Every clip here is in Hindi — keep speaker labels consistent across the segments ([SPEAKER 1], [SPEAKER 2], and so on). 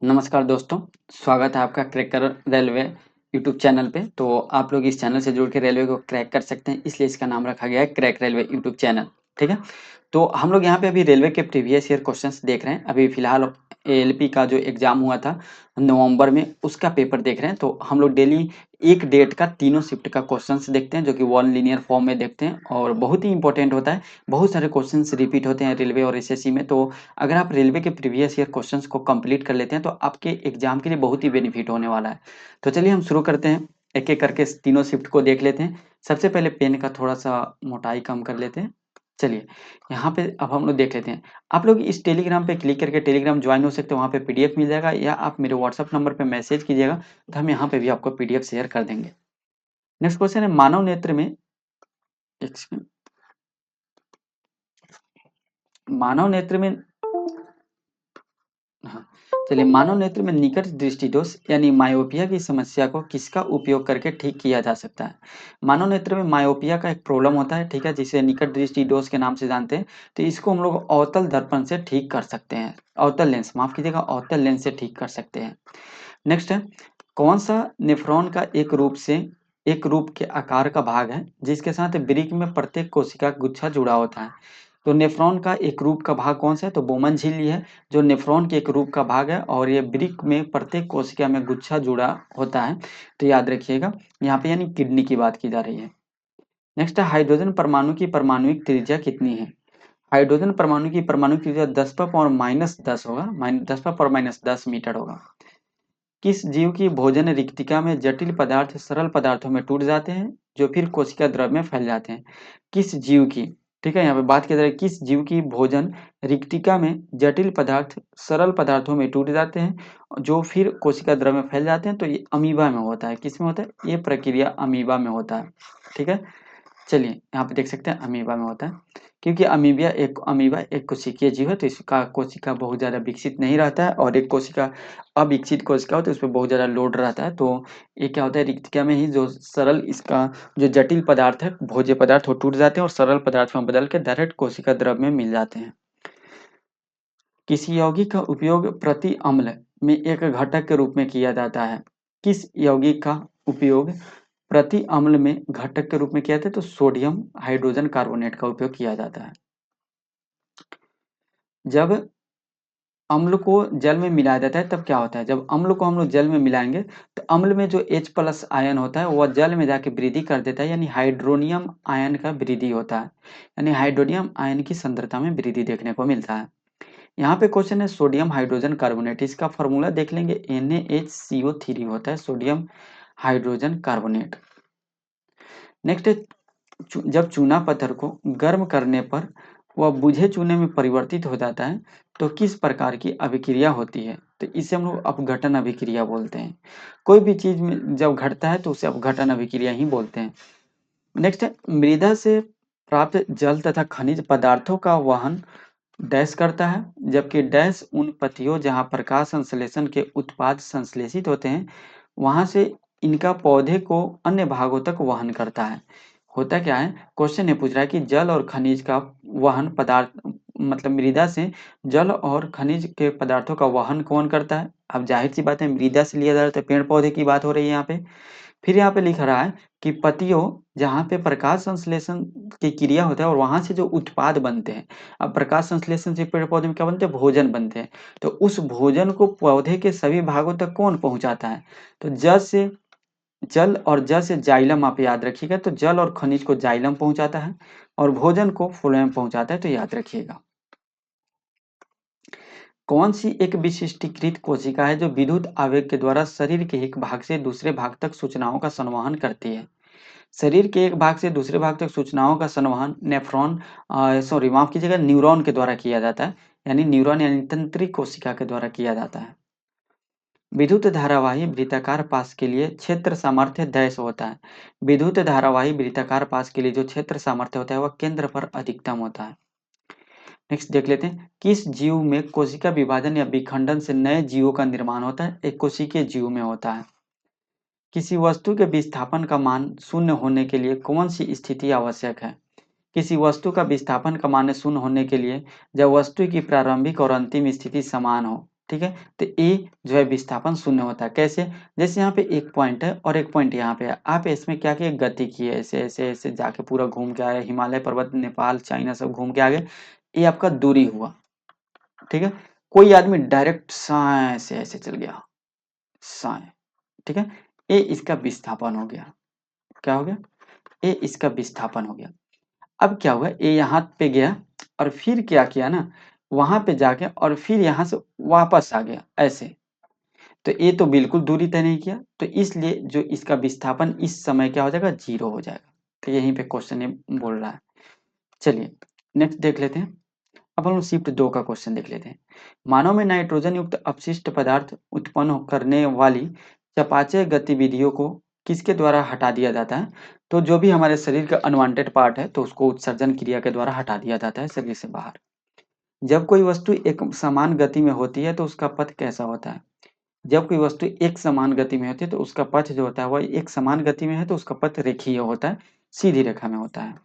[SPEAKER 1] नमस्कार दोस्तों, स्वागत है आपका क्रैकर रेलवे यूट्यूब चैनल पे। तो आप लोग इस चैनल से जुड़ के रेलवे को क्रैक कर सकते हैं, इसलिए इसका नाम रखा गया है क्रैक रेलवे यूट्यूब चैनल, ठीक है? तो हम लोग यहाँ पे अभी रेलवे के प्रीवियस ईयर क्वेश्चंस देख रहे हैं। अभी फिलहाल एएलपी का जो एग्ज़ाम हुआ था नवंबर में, उसका पेपर देख रहे हैं। तो हम लोग डेली एक डेट का तीनों शिफ्ट का क्वेश्चंस देखते हैं, जो कि वन लीनियर फॉर्म में देखते हैं और बहुत ही इंपॉर्टेंट होता है। बहुत सारे क्वेश्चंस रिपीट होते हैं रेलवे और एसएससी में। तो अगर आप रेलवे के प्रीवियस ईयर क्वेश्चंस को कंप्लीट कर लेते हैं तो आपके एग्जाम के लिए बहुत ही बेनिफिट होने वाला है। तो चलिए हम शुरू करते हैं, एक एक करके तीनों शिफ्ट को देख लेते हैं। सबसे पहले पेन का थोड़ा सा मोटाई कम कर लेते हैं। चलिए यहाँ पे अब हम लोग देख लेते हैं। आप लोग इस टेलीग्राम पे क्लिक करके टेलीग्राम ज्वाइन हो सकते हैं, वहाँ पे पीडीएफ मिल जाएगा, या आप मेरे व्हाट्सअप नंबर पे मैसेज कीजिएगा तो हम यहाँ पे भी आपको पीडीएफ शेयर कर देंगे। नेक्स्ट क्वेश्चन है मानव नेत्र में, एक सेकंड। मानव नेत्र में, हाँ, चलिए मानव नेत्र में निकट दृष्टिदोष यानी मायोपिया की समस्या को किसका उपयोग करके ठीक किया जा सकता है? मानव नेत्र में मायोपिया का एक प्रॉब्लम होता है, ठीक है, जिसे निकट दृष्टिदोष के नाम से जानते हैं। तो इसको हम लोग अवतल दर्पण से ठीक कर सकते हैं, अवतल लेंस, माफ कीजिएगा, अवतल लेंस से ठीक कर सकते हैं। नेक्स्ट है, कौन सा नेफ्रॉन का एक रूप के आकार का भाग है जिसके साथ वृक्क में प्रत्येक कोशिका गुच्छा जुड़ा होता है? तो नेफ्रॉन का एक रूप का भाग कौन सा है? तो बोमन झिल्ली है, जो नेफ्रॉन के एक रूप का भाग है और ये वृक्क में प्रत्येक कोशिका में गुच्छा जुड़ा होता है। तो याद रखिएगा, यहाँ पे यानी किडनी की बात की जा रही है। नेक्स्ट है, हाइड्रोजन परमाणु की परमाणुविक त्रिज्या कितनी है? हाइड्रोजन परमाणु की परमाणुविक त्रिज्या 10⁻−10 होगा, 10⁻−10 मीटर होगा। किस जीव की भोजन रिक्तिका में जटिल पदार्थ सरल पदार्थों में टूट जाते हैं जो फिर कोशिका द्रव में फैल जाते हैं? किस जीव की, ठीक है, यहाँ पे बात की जा रही है किस जीव की भोजन रिक्तिका में जटिल पदार्थ सरल पदार्थों में टूट जाते हैं जो फिर कोशिका द्रव में फैल जाते हैं? तो ये अमीबा में होता है। किस में होता है? ये प्रक्रिया अमीबा में होता है, ठीक है। चलिए यहाँ पे देख सकते हैं अमीबा में होता है, क्योंकि अमीबा एक कोशिकीय जीव है, तो इसका कोशिका बहुत ज़्यादा विकसित नहीं रहता है, और एक कोशिका अविकसित कोशिका हो तो उसपे बहुत ज़्यादा लोड रहता है। तो ये क्या होता है, रिक्तिका में ही जो सरल इसका जो जटिल पदार्थ है, भोज्य पदार्थ, वो टूट जाते हैं और सरल पदार्थ में बदल के डायरेक्ट कोशिका द्रव में मिल जाते हैं। किसी यौगिक का उपयोग प्रति अम्ल में एक घटक के रूप में किया जाता है? किस यौगिक का उपयोग प्रति अम्ल में घटक के रूप में किया जाता है? तो सोडियम हाइड्रोजन कार्बोनेट का उपयोग किया जाता है। जब अम्ल को जल में मिलाया जाता है तब क्या होता है? जब अम्ल को हम लोग जल में मिलाएंगे तो अम्ल में जो H+ आयन होता है वह जल में जाके वृद्धि कर देता है, यानी हाइड्रोनियम आयन का वृद्धि होता है, यानी हाइड्रोनियम आयन की सांद्रता में वृद्धि देखने को मिलता है। यहाँ पे क्वेश्चन है सोडियम हाइड्रोजन कार्बोनेट, इसका फॉर्मूला देख लेंगे, NaHCO3 होता है सोडियम हाइड्रोजन कार्बोनेट। नेक्स्ट है, जब चूना पत्थर को गर्म करने पर वह बुझे चूने में परिवर्तित हो जाता है तो किस प्रकार की अभिक्रिया होती है? तो इसे हम लोग अपघटन अभिक्रिया बोलते हैं। कोई भी चीज में जब घटता है तो उसे अपघटन अभिक्रिया ही बोलते हैं। नेक्स्ट है, मृदा से प्राप्त जल तथा खनिज पदार्थों का वहन डैश करता है, जबकि डैश उन पत्तियों जहाँ प्रकाश संश्लेषण के उत्पाद संश्लेषित होते हैं वहां से इनका पौधे को अन्य भागों तक वहन करता है। होता क्या है, क्वेश्चन ये पूछ रहा है कि जल और खनिज का वहन पदार्थ, मतलब मृदा से जल और खनिज के पदार्थों का वहन कौन करता है? अब जाहिर सी बात है, मृदा से लिया जा रहा है तो पेड़ पौधे की बात हो रही है यहाँ पे। फिर यहाँ पे लिख रहा है कि पत्तियों जहाँ पे प्रकाश संश्लेषण की क्रिया होता है और वहां से जो उत्पाद बनते हैं। अब प्रकाश संश्लेषण से पेड़ पौधे में क्या बनते हैं? भोजन बनते हैं। तो उस भोजन को पौधे के सभी भागों तक कौन पहुंचाता है? तो जल और ज से जाइलम आप याद रखिएगा, तो जल और खनिज को जाइलम पहुंचाता है और भोजन को फ्लोएम पहुंचाता है, तो याद रखिएगा। कौन सी एक विशिष्टीकृत कोशिका है जो विद्युत आवेग के द्वारा शरीर के एक भाग से दूसरे भाग तक सूचनाओं का संवहन करती है? शरीर के एक भाग से दूसरे भाग तक सूचनाओं का संवहन माफ कीजिएगा, न्यूरॉन के द्वारा किया जाता है, यानी न्यूरॉन यानी तंत्रिक कोशिका के द्वारा किया जाता है। विद्युत धारावाही वृत्ताकार पास के लिए क्षेत्र सामर्थ्य डैश होता है। विद्युत धारावाही वृत्ताकार पास के लिए जो क्षेत्र सामर्थ्य होता है वह केंद्र पर अधिकतम होता है। नेक्स्ट देख लेते हैं, किस जीव में कोशिका विभाजन या विखंडन से नए जीवों का निर्माण होता है? एक कोशिकीय जीव में होता है। किसी वस्तु के विस्थापन का मान शून्य होने के लिए कौन सी स्थिति आवश्यक है? किसी वस्तु का विस्थापन का मान शून्य होने के लिए जब वस्तु की प्रारंभिक और अंतिम स्थिति समान हो, ठीक है। तो ए जो है विस्थापन शून्य होता है। कैसे? जैसे यहाँ पे एक पॉइंट है और एक पॉइंट यहाँ पे है, आप इसमें क्या किए, गति की है, ऐसे ऐसे ऐसे जाके पूरा घूम के आए, हिमालय पर्वत, नेपाल, चाइना सब घूम के आ गए, ये आपका दूरी हुआ, ठीक है। कोई आदमी डायरेक्ट साए से ऐसे चल गया, साए, ठीक है, ये इसका विस्थापन हो गया। क्या हो गया? ये इसका विस्थापन हो गया। अब क्या हुआ, ये यहाँ पे गया और फिर क्या किया ना, वहां पे जाके और फिर यहाँ से वापस आ गया ऐसे, तो ये तो बिल्कुल दूरी तय नहीं किया, तो इसलिए जो इसका विस्थापन इस समय क्या हो जाएगा, 0 हो जाएगा। तो यहीं पे क्वेश्चन ये बोल रहा है। चलिए नेक्स्ट देख लेते हैं। अब हम शिफ्ट 2 का क्वेश्चन देख लेते हैं। मानव में नाइट्रोजन युक्त अपशिष्ट पदार्थ उत्पन्न करने वाली चयापचय गतिविधियों को किसके द्वारा हटा दिया जाता है? तो जो भी हमारे शरीर का अनवांटेड पार्ट है, तो उसको उत्सर्जन क्रिया के द्वारा हटा दिया जाता है शरीर से बाहर। जब कोई वस्तु एक समान गति में होती है तो उसका पथ कैसा होता है? जब कोई वस्तु एक समान गति में होती है तो उसका पथ जो होता है वह एक समान गति में है, तो उसका पथ रेखीय होता है, सीधी रेखा में होता है।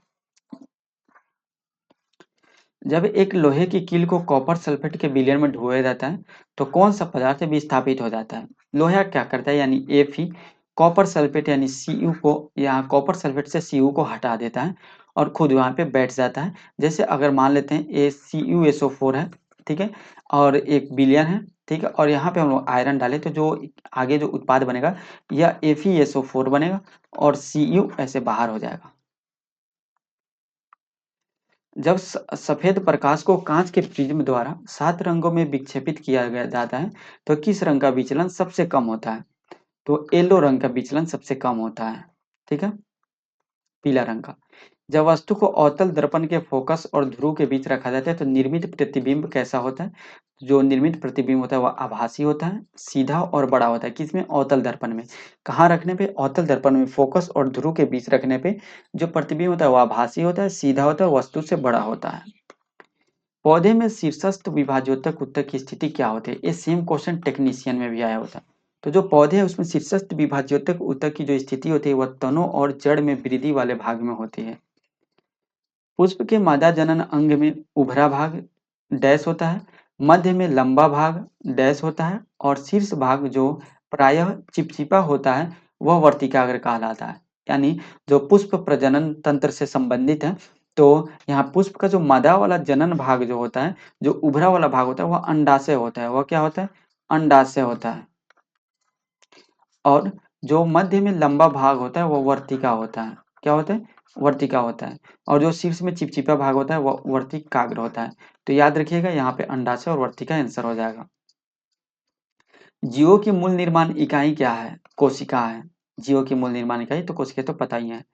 [SPEAKER 1] जब एक लोहे की कील को कॉपर सल्फेट के विलयन में डुबोया जाता है तो कौन सा पदार्थ विस्थापित हो जाता है? लोहा क्या करता है, यानी Fe कॉपर सल्फेट यानी Cu को, यहाँ कॉपर सल्फेट से Cu को हटा देता है और खुद वहां पे बैठ जाता है। जैसे अगर मान लेते हैं ये CuSO4 है, ठीक है, और एक विलयन है, ठीक है, और यहाँ पे हम लोग आयरन डालें तो जो आगे जो उत्पाद बनेगा यह FeSO4 बनेगा और Cu ऐसे बाहर हो जाएगा। जब सफेद प्रकाश को कांच के प्रिज्म द्वारा 7 रंगों में विक्षेपित किया गया जाता है तो किस रंग का विचलन सबसे कम होता है? तो येलो रंग का विचलन सबसे कम होता है, ठीक है, पीला रंग का। जब वस्तु को अवतल दर्पण के फोकस और ध्रुव के बीच रखा जाता है तो निर्मित प्रतिबिंब कैसा होता है? जो निर्मित प्रतिबिंब होता है वह आभासी होता है, सीधा और बड़ा होता है। किसमें? अवतल दर्पण में। कहाँ रखने पे? अवतल दर्पण में फोकस और ध्रुव के बीच रखने पे जो प्रतिबिंब होता है वह आभासी होता है, सीधा होता है, वस्तु से बड़ा होता है। पौधे में शीर्षस्थ विभाज्योतक ऊतक की स्थिति क्या होती है? ये सेम क्वेश्चन टेक्नीशियन में भी आया होता है। तो जो पौधे हैं उसमें शीर्षस्थ विभाज्योतक ऊतक की जो स्थिति होती है वह तनों और जड़ में वृद्धि वाले भाग में होती है। पुष्प के मादा जनन अंग में उभरा भाग डैश होता है, मध्य में लंबा भाग डैश होता है और शीर्ष भाग जो प्रायः चिपचिपा होता है वह वर्तिकाग्र कहलाता है। यानी जो पुष्प प्रजनन तंत्र से संबंधित है, तो यहाँ पुष्प का जो मादा वाला जनन भाग जो होता है, जो उभरा वाला भाग होता है वह अंडाशय होता है। वह क्या होता है? अंडाशय होता है। और जो मध्य में लंबा भाग होता है वो वर्तिका होता है। क्या होता है? वर्तिका होता है। और जो शीर्ष में चिपचिपा भाग होता है वो वर्तिकाग्र होता है। तो याद रखिएगा यहाँ पे अंडाशय और वर्तिका आंसर हो जाएगा। जीवों की मूल निर्माण इकाई क्या है? कोशिका है। जीवों की मूल निर्माण इकाई तो कोशिका तो पता ही है।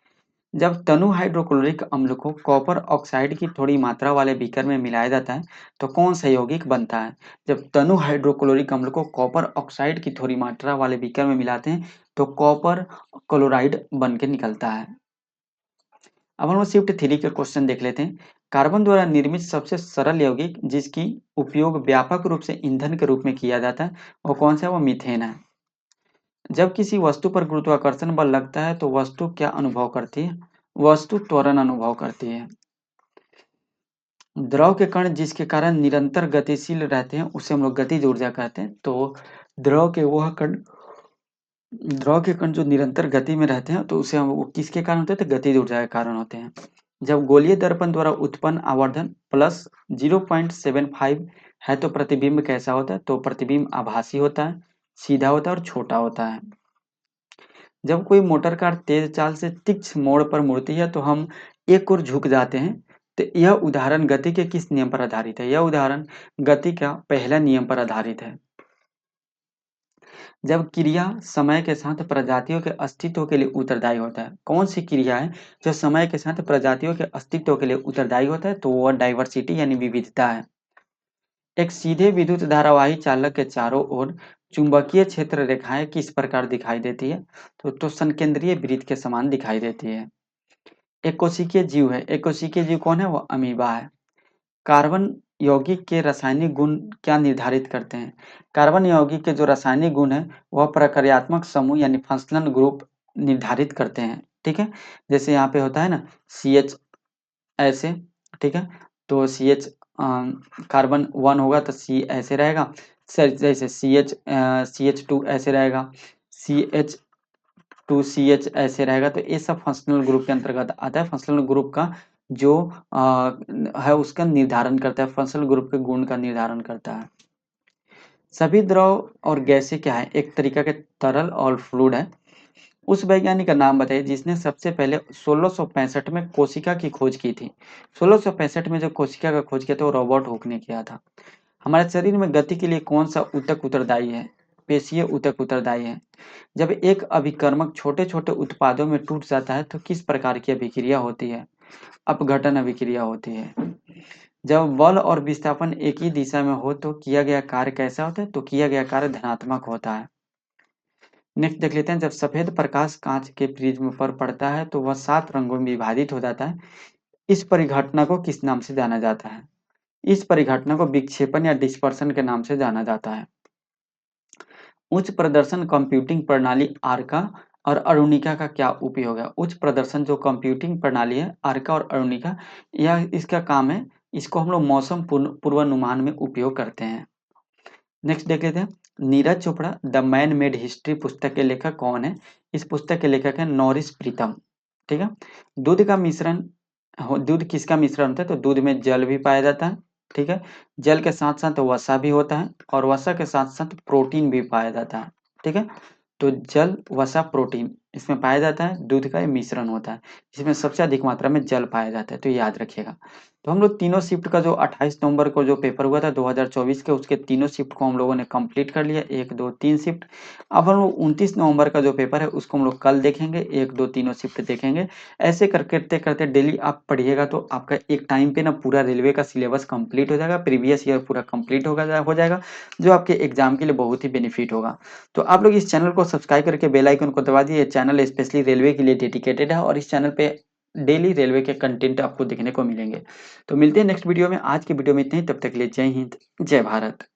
[SPEAKER 1] जब तनु हाइड्रोक्लोरिक अम्ल को कॉपर ऑक्साइड की थोड़ी मात्रा वाले बीकर में मिलाया जाता है तो कौन सा यौगिक बनता है? जब तनु हाइड्रोक्लोरिक अम्ल को कॉपर ऑक्साइड की थोड़ी मात्रा वाले बीकर में मिलाते हैं तो कॉपर क्लोराइड बन के निकलता है। अब हम लोग शिफ्ट 3 के क्वेश्चन देख लेते हैं। कार्बन द्वारा निर्मित सबसे सरल यौगिक जिसकी उपयोग व्यापक रूप से ईंधन के रूप में किया जाता है वो कौन सा है? वो मीथेन है। जब किसी वस्तु पर गुरुत्वाकर्षण बल लगता है तो वस्तु क्या अनुभव करती है? वस्तु त्वरण अनुभव करती है। द्रव के कण जिसके कारण निरंतर गतिशील रहते हैं उसे हम लोग गतिज ऊर्जा कहते हैं। तो द्रव के वह कण द्रव के कण जो निरंतर गति में रहते हैं तो उसे हम वो किसके कारण होते हैं? तो गतिज ऊर्जा के कारण होते हैं। जब गोलीय दर्पण द्वारा उत्पन्न आवर्धन प्लस 0.75 है तो प्रतिबिंब कैसा होता है? तो प्रतिबिंब आभासी होता है, सीधा होता है और छोटा होता है। जब कोई मोटर कार तेज चाल से तीक्ष्ण मोड़ पर मुड़ती है तो हम एक ओर झुक जाते हैं। तो यह उदाहरण गति के किस नियम पर आधारित है? यह उदाहरण गति का पहला नियम पर आधारित है। जब क्रिया समय के साथ प्रजातियों के अस्तित्व के लिए उत्तरदायी होता है, कौन सी क्रिया है जो समय के साथ प्रजातियों के अस्तित्व के लिए उत्तरदायी होता है? तो वह डाइवर्सिटी यानी विविधता है। एक सीधे विद्युत धारावाही चालक के चारों ओर चुंबकीय क्षेत्र रेखाएं किस प्रकार दिखाई देती है? तो संकेंद्रीय वृत्त के समान दिखाई देती है। एक कोशिकीय जीव है। एक कोशिकीय जीव कौन है? वो अमीबा है। कार्बन यौगिक के रासायनिक गुण क्या निर्धारित करते हैं? कार्बन यौगिक के जो रासायनिक गुण है वह प्रक्रियात्मक समूह यानी फंक्शनल ग्रुप निर्धारित करते हैं, ठीक है। जैसे यहाँ पे होता है ना CH ऐसे, ठीक है, तो CH कार्बन 1 होगा तो C ऐसे रहेगा, जैसे CH2 ऐसे रहेगा, CH2CH ऐसे रहेगा, तो ये सब फंक्शनल ग्रुप के अंतर्गत आता है। फंक्शनल ग्रुप का जो है उसका निर्धारण करता है, फंक्शनल ग्रुप के गुण का निर्धारण करता है। सभी द्रव और गैसें क्या है, एक तरीका के तरल और फ्लूइड है। उस वैज्ञानिक का नाम बताइए जिसने सबसे पहले 1665 में कोशिका की खोज की थी। 1665 में जो कोशिका का खोज किया था वो रॉबर्ट हुक ने किया था। हमारे शरीर में गति के लिए कौन सा ऊतक उत्तरदायी है? पेशीय ऊतक उत्तरदायी है। जब एक अभिकर्मक छोटे छोटे उत्पादों में टूट जाता है तो किस प्रकार की अभिक्रिया होती है? अपघटन अभिक्रिया होती है। जब बल और विस्थापन एक ही दिशा में हो तो किया गया कार्य कैसा होता है? तो किया गया कार्य धनात्मक होता है। नेक्स्ट देख लेते हैं, जब सफेद प्रकाश कांच के प्रिज्म पर पड़ता है तो वह 7 रंगों में विभाजित हो जाता है। इस परिघटना को किस नाम से जाना जाता है? इस परिघटना को विक्षेपण या डिस्पर्सन के नाम से जाना जाता है। उच्च प्रदर्शन कंप्यूटिंग प्रणाली आर्का और अरुणिका का क्या उपयोग है? उच्च प्रदर्शन जो कंप्यूटिंग प्रणाली है आर्का और अरुणिका, यह इसका काम है, इसको हम लोग मौसम पूर्वानुमान में उपयोग करते हैं। नेक्स्ट देख लेते हैं, Neeraj Chopra the man made history पुस्तक के लेखक कौन है? इस पुस्तक के लेखक है नॉरिस प्रीतम। ठीक है। दूध का मिश्रण दूध किसका मिश्रण होता है? तो दूध में जल भी पाया जाता है। ठीक है। जल के साथ साथ वसा भी होता है और वसा के साथ साथ प्रोटीन भी पाया जाता है। ठीक है। तो जल वसा प्रोटीन इसमें पाया जाता है, दूध का ये मिश्रण होता है जिसमें सबसे अधिक मात्रा में जल पाया जाता है, तो याद रखिएगा। तो हम लोग तीनों शिफ्ट का जो 28 नवंबर को जो पेपर हुआ था 2024 के, उसके तीनों शिफ्ट को हम लोगों ने कंप्लीट कर लिया, 1 2 3 शिफ्ट। अब हम लोग 29 नवंबर का जो पेपर है उसको हम लोग कल देखेंगे, 1 2 तीनों शिफ्ट देखेंगे। ऐसे करते करते डेली आप पढ़िएगा तो आपका एक टाइम पे ना पूरा रेलवे का सिलेबस कंप्लीट हो जाएगा, प्रीवियस ईयर पूरा कंप्लीट हो जाएगा, जो आपके एग्जाम के लिए बहुत ही बेनिफिट होगा। तो आप लोग इस चैनल को सब्सक्राइब करके बेल आइकन को दबा दिए। चैनल स्पेशली रेलवे के लिए डेडिकेटेड है और इस चैनल पे डेली रेलवे के कंटेंट आपको देखने को मिलेंगे। तो मिलते हैं नेक्स्ट वीडियो में। आज की वीडियो में इतना ही, तब तक के लिए जय हिंद, जय भारत।